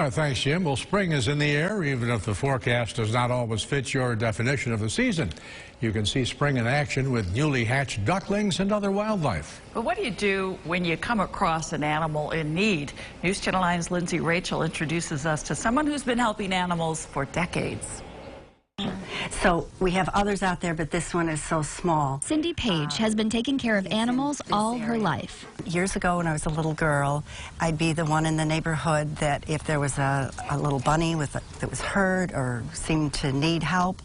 All right, thanks, Jim. Well, spring is in the air, even if the forecast does not always fit your definition of the season. You can see spring in action with newly hatched ducklings and other wildlife. But what do you do when you come across an animal in need? News Channel 9's Lindsay Rachel introduces us to someone who's been helping animals for decades. So we have others out there, but this one is so small. Cindy Page has been taking care of animals all her life. Years ago when I was a little girl, I'd be the one in the neighborhood that if there was a little bunny that was hurt or seemed to need help,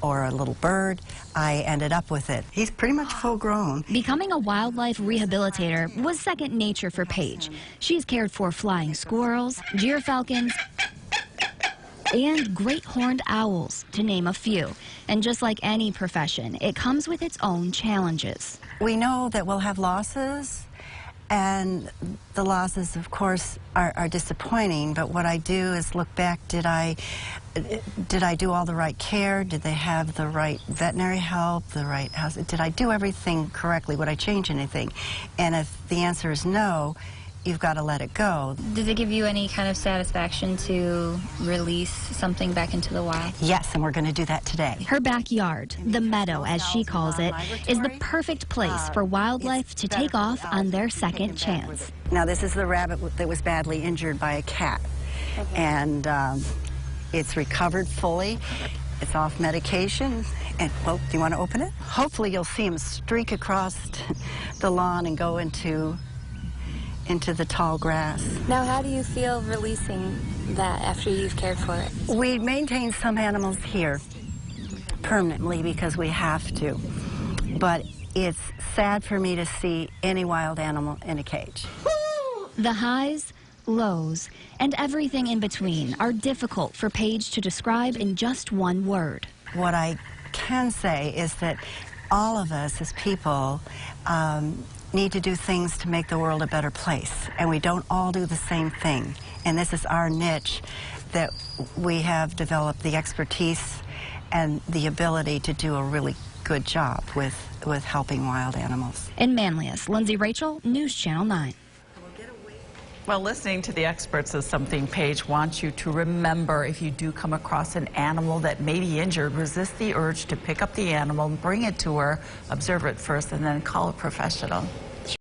or a little bird, I ended up with it. He's pretty much full grown. Becoming a wildlife rehabilitator was second nature for Paige. She's cared for flying squirrels, gyrfalcons, and great horned owls, to name a few. And just like any profession, it comes with its own challenges. We know that we'll have losses, and the losses, of course, are disappointing, but what I do is look back, did I do all the right care? Did they have the right veterinary help, the right house? Did I do everything correctly? Would I change anything? And if the answer is no, you've got to let it go. Does it give you any kind of satisfaction to release something back into the wild? Yes, and we're going to do that today. Her backyard, the meadow as she calls it, is the perfect place for wildlife to take off on their second chance. Now this is the rabbit that was badly injured by a cat, and it's recovered fully. It's off medication, and well, do you want to open it? Hopefully you'll see him streak across the lawn and go into the tall grass. Now, how do you feel releasing that after you've cared for it? We maintain some animals here permanently because we have to, but it's sad for me to see any wild animal in a cage. The highs, lows, and everything in between are difficult for Paige to describe in just one word. What I can say is that all of us as people need to do things to make the world a better place, and we don't all do the same thing. And this is our niche, that we have developed the expertise and the ability to do a really good job with helping wild animals. In Manlius, Lindsay Rachel, News Channel 9. Well, listening to the experts is something Paige wants you to remember. If you do come across an animal that may be injured, resist the urge to pick up the animal and bring it to her, observe it first, and then call a professional.